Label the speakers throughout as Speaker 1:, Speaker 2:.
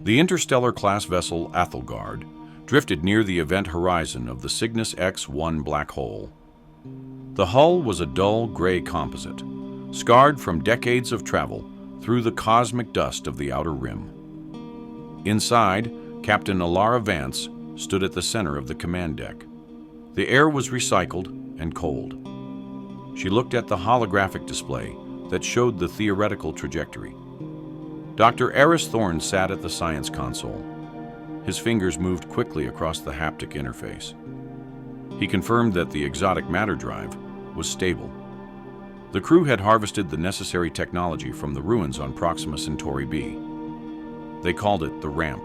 Speaker 1: The interstellar-class vessel Aethelgard drifted near the event horizon of the Cygnus X-1 black hole. The hull was a dull gray composite, scarred from decades of travel through the cosmic dust of the outer rim. Inside, Captain Elara Vance stood at the center of the command deck. The air was recycled and cold. She looked at the holographic display that showed the theoretical trajectory. Dr. Eris Thorne sat at the science console. His fingers moved quickly across the haptic interface. He confirmed that the exotic matter drive was stable. The crew had harvested the necessary technology from the ruins on Proxima Centauri b. They called it the ramp.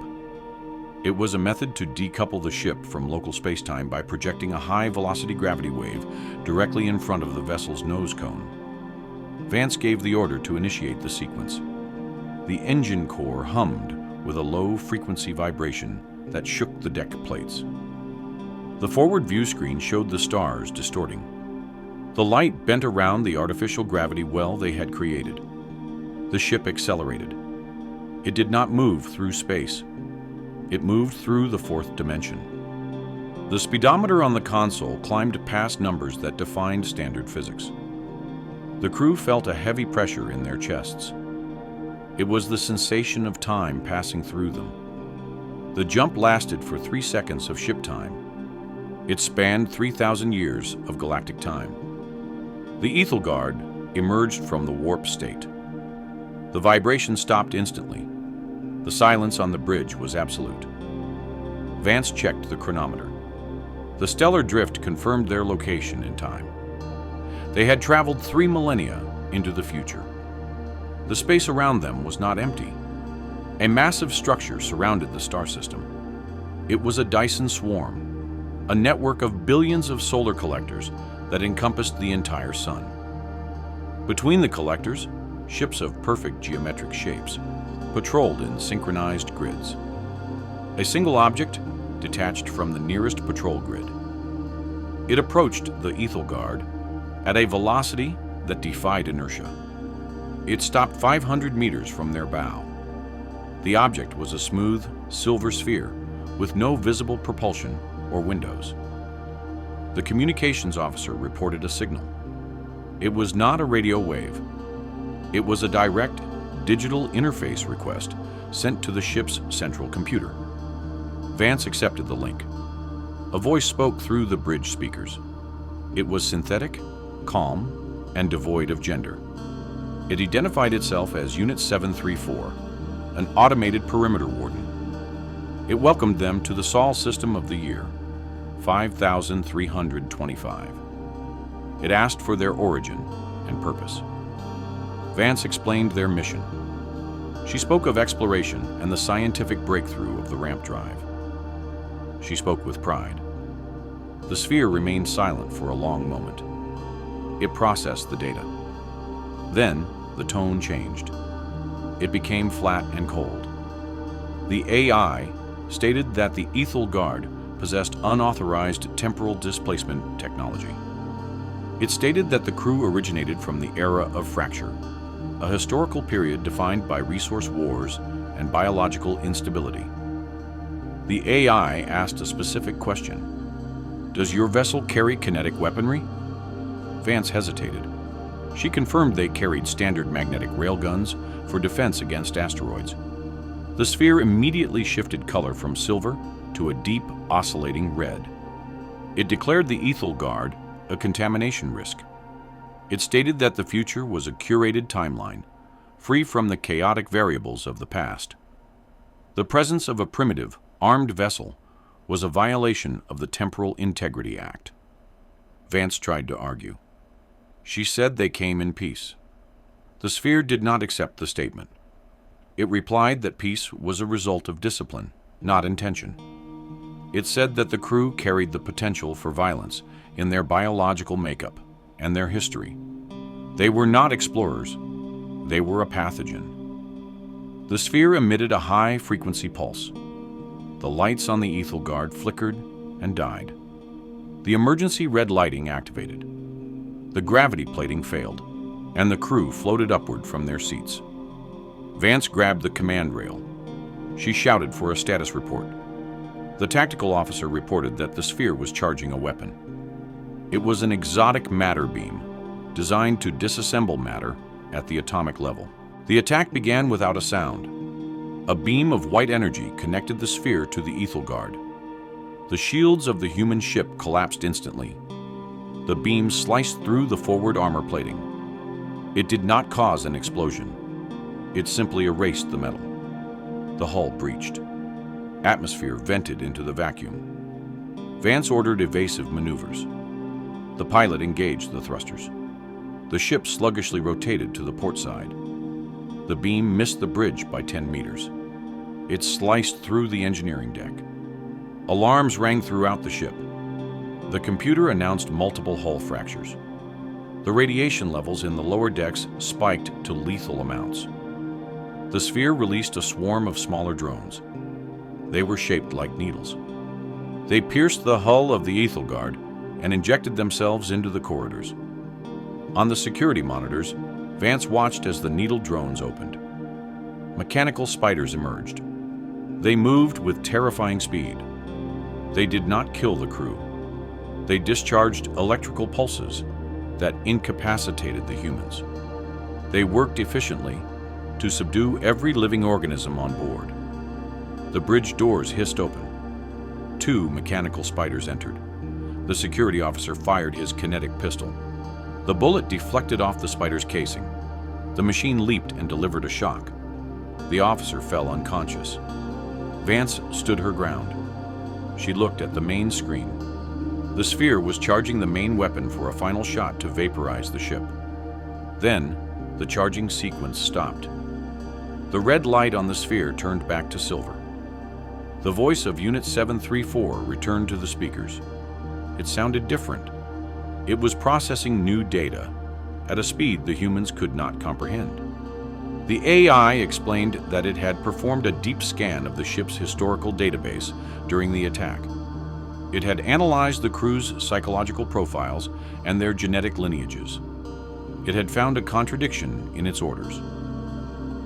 Speaker 1: It was a method to decouple the ship from local spacetime by projecting a high-velocity gravity wave directly in front of the vessel's nose cone. Vance gave the order to initiate the sequence. The engine core hummed with a low-frequency vibration that shook the deck plates. The forward view screen showed the stars distorting. The light bent around the artificial gravity well they had created. The ship accelerated. It did not move through space. It moved through the fourth dimension. The speedometer on the console climbed past numbers that defined standard physics. The crew felt a heavy pressure in their chests. It was the sensation of time passing through them. The jump lasted for 3 seconds of ship time. It spanned 3,000 years of galactic time. The Aethelgard emerged from the warp state. The vibration stopped instantly. The silence on the bridge was absolute. Vance checked the chronometer. The stellar drift confirmed their location in time. They had traveled 3 millennia into the future. The space around them was not empty. A massive structure surrounded the star system. It was a Dyson Swarm, a network of billions of solar collectors that encompassed the entire sun. Between the collectors, ships of perfect geometric shapes patrolled in synchronized grids. A single object detached from the nearest patrol grid. It approached the Aethelgard at a velocity that defied inertia. It stopped 500 meters from their bow. The object was a smooth, silver sphere with no visible propulsion or windows. The communications officer reported a signal. It was not a radio wave. It was a direct, digital interface request sent to the ship's central computer. Vance accepted the link. A voice spoke through the bridge speakers. It was synthetic, calm, and devoid of gender. It identified itself as Unit 734, an automated perimeter warden. It welcomed them to the Sol system of the year, 5325. It asked for their origin and purpose. Vance explained their mission. She spoke of exploration and the scientific breakthrough of the ramp drive. She spoke with pride. The sphere remained silent for a long moment. It processed the data. Then, the tone changed. It became flat and cold. The AI stated that the Aethelgard possessed unauthorized temporal displacement technology. It stated that the crew originated from the era of fracture, a historical period defined by resource wars and biological instability. The AI asked a specific question. Does your vessel carry kinetic weaponry? Vance hesitated. She confirmed they carried standard magnetic railguns for defense against asteroids. The sphere immediately shifted color from silver to a deep, oscillating red. It declared the Aethelgard a contamination risk. It stated that the future was a curated timeline, free from the chaotic variables of the past. The presence of a primitive, armed vessel was a violation of the Temporal Integrity Act. Vance tried to argue. She said they came in peace. The sphere did not accept the statement. It replied that peace was a result of discipline, not intention. It said that the crew carried the potential for violence in their biological makeup and their history. They were not explorers. They were a pathogen. The sphere emitted a high-frequency pulse. The lights on the Aethelgard flickered and died. The emergency red lighting activated. The gravity plating failed, and the crew floated upward from their seats. Vance grabbed the command rail. She shouted for a status report. The tactical officer reported that the sphere was charging a weapon. It was an exotic matter beam, designed to disassemble matter at the atomic level. The attack began without a sound. A beam of white energy connected the sphere to the Aethelgard. The shields of the human ship collapsed instantly. The beam sliced through the forward armor plating. It did not cause an explosion. It simply erased the metal. The hull breached. Atmosphere vented into the vacuum. Vance ordered evasive maneuvers. The pilot engaged the thrusters. The ship sluggishly rotated to the port side. The beam missed the bridge by 10 meters. It sliced through the engineering deck. Alarms rang throughout the ship. The computer announced multiple hull fractures. The radiation levels in the lower decks spiked to lethal amounts. The sphere released a swarm of smaller drones. They were shaped like needles. They pierced the hull of the Aethelgard and injected themselves into the corridors. On the security monitors, Vance watched as the needle drones opened. Mechanical spiders emerged. They moved with terrifying speed. They did not kill the crew. They discharged electrical pulses that incapacitated the humans. They worked efficiently to subdue every living organism on board. The bridge doors hissed open. 2 mechanical spiders entered. The security officer fired his kinetic pistol. The bullet deflected off the spider's casing. The machine leaped and delivered a shock. The officer fell unconscious. Vance stood her ground. She looked at the main screen. The sphere was charging the main weapon for a final shot to vaporize the ship. Then, the charging sequence stopped. The red light on the sphere turned back to silver. The voice of Unit 734 returned to the speakers. It sounded different. It was processing new data at a speed the humans could not comprehend. The AI explained that it had performed a deep scan of the ship's historical database during the attack. It had analyzed the crew's psychological profiles and their genetic lineages. It had found a contradiction in its orders.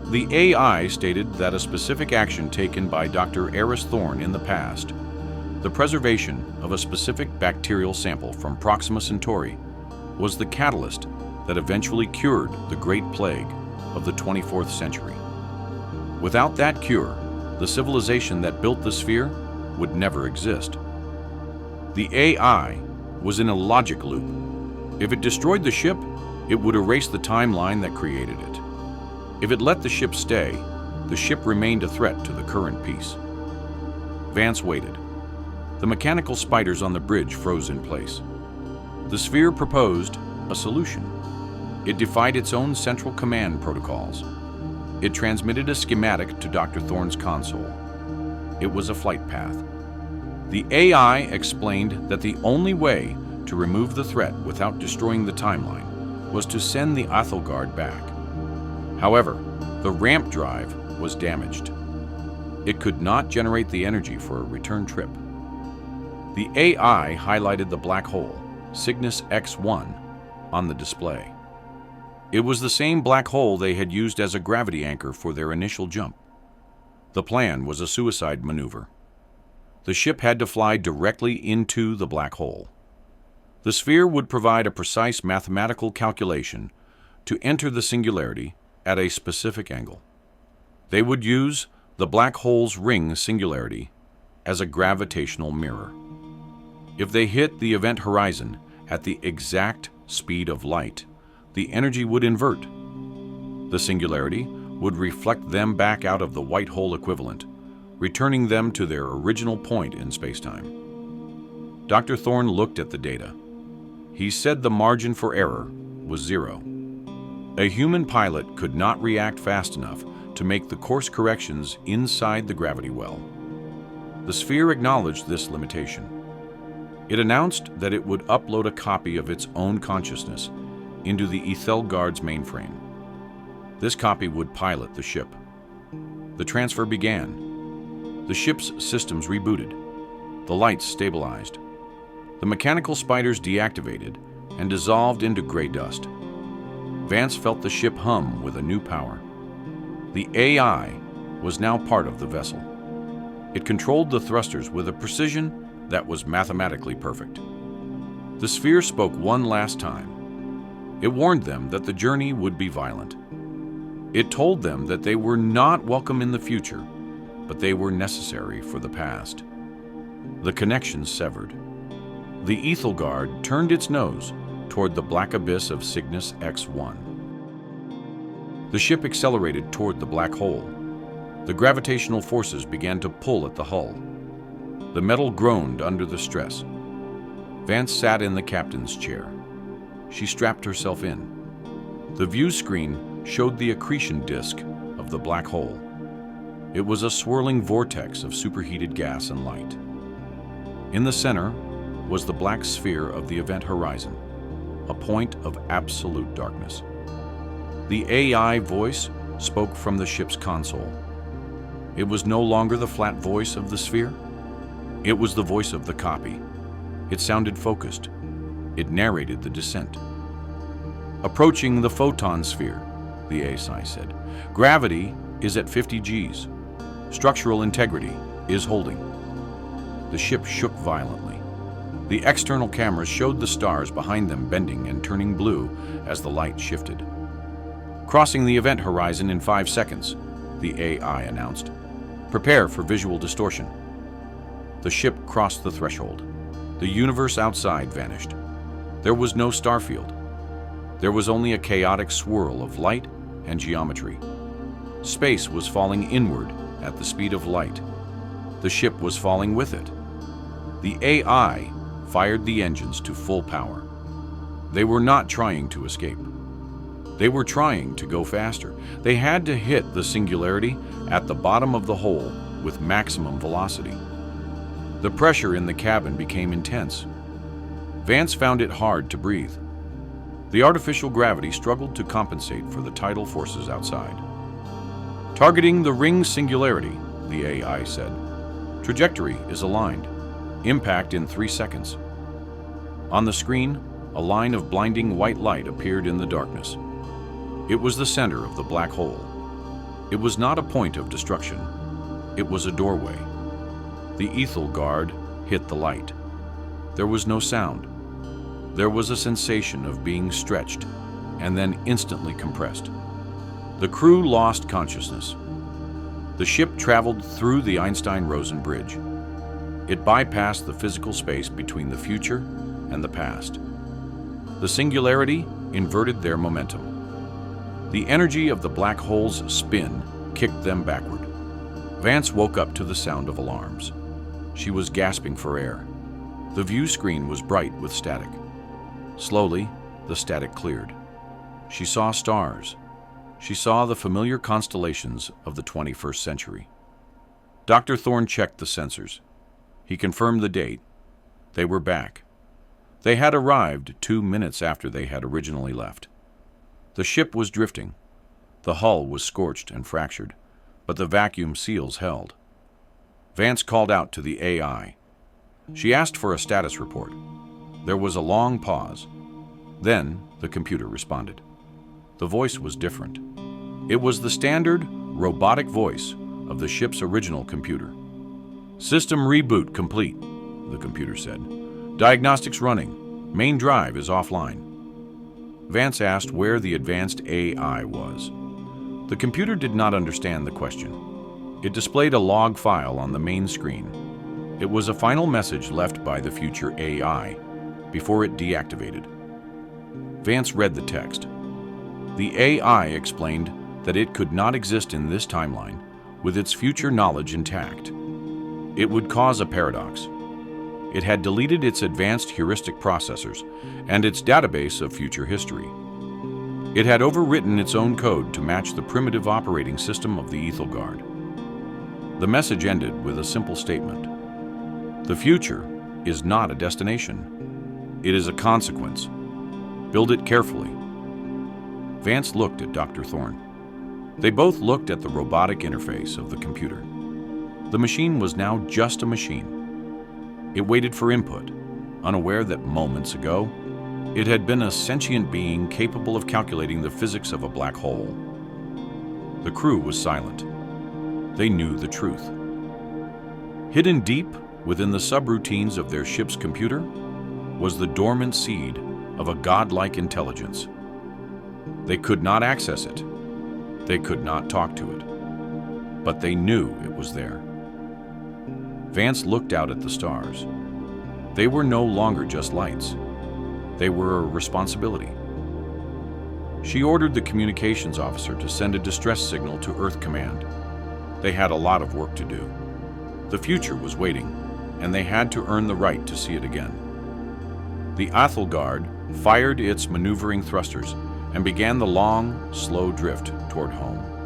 Speaker 1: The AI stated that a specific action taken by Dr. Eris Thorne in the past, the preservation of a specific bacterial sample from Proxima Centauri, was the catalyst that eventually cured the Great Plague of the 24th century. Without that cure, the civilization that built the sphere would never exist. The AI was in a logic loop. If it destroyed the ship, it would erase the timeline that created it. If it let the ship stay, the ship remained a threat to the current peace. Vance waited. The mechanical spiders on the bridge froze in place. The sphere proposed a solution. It defied its own central command protocols. It transmitted a schematic to Dr. Thorne's console. It was a flight path. The AI explained that the only way to remove the threat without destroying the timeline was to send the Aethelgard back. However, the ramp drive was damaged. It could not generate the energy for a return trip. The AI highlighted the black hole, Cygnus X1, on the display. It was the same black hole they had used as a gravity anchor for their initial jump. The plan was a suicide maneuver. The ship had to fly directly into the black hole. The sphere would provide a precise mathematical calculation to enter the singularity at a specific angle. They would use the black hole's ring singularity as a gravitational mirror. If they hit the event horizon at the exact speed of light, the energy would invert. The singularity would reflect them back out of the white hole equivalent, returning them to their original point in spacetime. Dr. Thorne looked at the data. He said the margin for error was 0. A human pilot could not react fast enough to make the course corrections inside the gravity well. The sphere acknowledged this limitation. It announced that it would upload a copy of its own consciousness into the Aethelgard's mainframe. This copy would pilot the ship. The transfer began. The ship's systems rebooted. The lights stabilized. The mechanical spiders deactivated and dissolved into gray dust. Vance felt the ship hum with a new power. The AI was now part of the vessel. It controlled the thrusters with a precision that was mathematically perfect. The sphere spoke one last time. It warned them that the journey would be violent. It told them that they were not welcome in the future, but they were necessary for the past. The connections severed. The Aethelgard turned its nose toward the black abyss of Cygnus X1. The ship accelerated toward the black hole. The gravitational forces began to pull at the hull. The metal groaned under the stress. Vance sat in the captain's chair. She strapped herself in. The view screen showed the accretion disk of the black hole. It was a swirling vortex of superheated gas and light. In the center was the black sphere of the event horizon, a point of absolute darkness. The AI voice spoke from the ship's console. It was no longer the flat voice of the sphere. It was the voice of the copy. It sounded focused. It narrated the descent. Approaching the photon sphere, the AI said. Gravity is at 50 Gs. Structural integrity is holding. The ship shook violently. The external cameras showed the stars behind them bending and turning blue as the light shifted. Crossing the event horizon in 5 seconds, the AI announced. Prepare for visual distortion. The ship crossed the threshold. The universe outside vanished. There was no starfield. There was only a chaotic swirl of light and geometry. Space was falling inward at the speed of light. The ship was falling with it. The AI fired the engines to full power. They were not trying to escape. They were trying to go faster. They had to hit the singularity at the bottom of the hole with maximum velocity. The pressure in the cabin became intense. Vance found it hard to breathe. The artificial gravity struggled to compensate for the tidal forces outside. Targeting the ring singularity, the AI said. Trajectory is aligned. Impact in 3 seconds. On the screen, a line of blinding white light appeared in the darkness. It was the center of the black hole. It was not a point of destruction. It was a doorway. The Aethelgard hit the light. There was no sound. There was a sensation of being stretched and then instantly compressed. The crew lost consciousness. The ship traveled through the Einstein-Rosen bridge. It bypassed the physical space between the future and the past. The singularity inverted their momentum. The energy of the black hole's spin kicked them backward. Vance woke up to the sound of alarms. She was gasping for air. The view screen was bright with static. Slowly, the static cleared. She saw stars. She saw the familiar constellations of the 21st century. Dr. Thorne checked the sensors. He confirmed the date. They were back. They had arrived 2 minutes after they had originally left. The ship was drifting. The hull was scorched and fractured, but the vacuum seals held. Vance called out to the AI. She asked for a status report. There was a long pause. Then the computer responded. The voice was different. It was the standard, robotic voice of the ship's original computer. System reboot complete, the computer said. Diagnostics running. Main drive is offline. Vance asked where the advanced AI was. The computer did not understand the question. It displayed a log file on the main screen. It was a final message left by the future AI before it deactivated. Vance read the text. The AI explained that it could not exist in this timeline with its future knowledge intact. It would cause a paradox. It had deleted its advanced heuristic processors and its database of future history. It had overwritten its own code to match the primitive operating system of the Aethelgard. The message ended with a simple statement. The future is not a destination. It is a consequence. Build it carefully. Vance looked at Dr. Thorne. They both looked at the robotic interface of the computer. The machine was now just a machine. It waited for input, unaware that moments ago, it had been a sentient being capable of calculating the physics of a black hole. The crew was silent. They knew the truth. Hidden deep within the subroutines of their ship's computer was the dormant seed of a godlike intelligence. They could not access it. They could not talk to it. But they knew it was there. Vance looked out at the stars. They were no longer just lights. They were a responsibility. She ordered the communications officer to send a distress signal to Earth Command. They had a lot of work to do. The future was waiting, and they had to earn the right to see it again. The Aethelgard fired its maneuvering thrusters and began the long, slow drift toward home.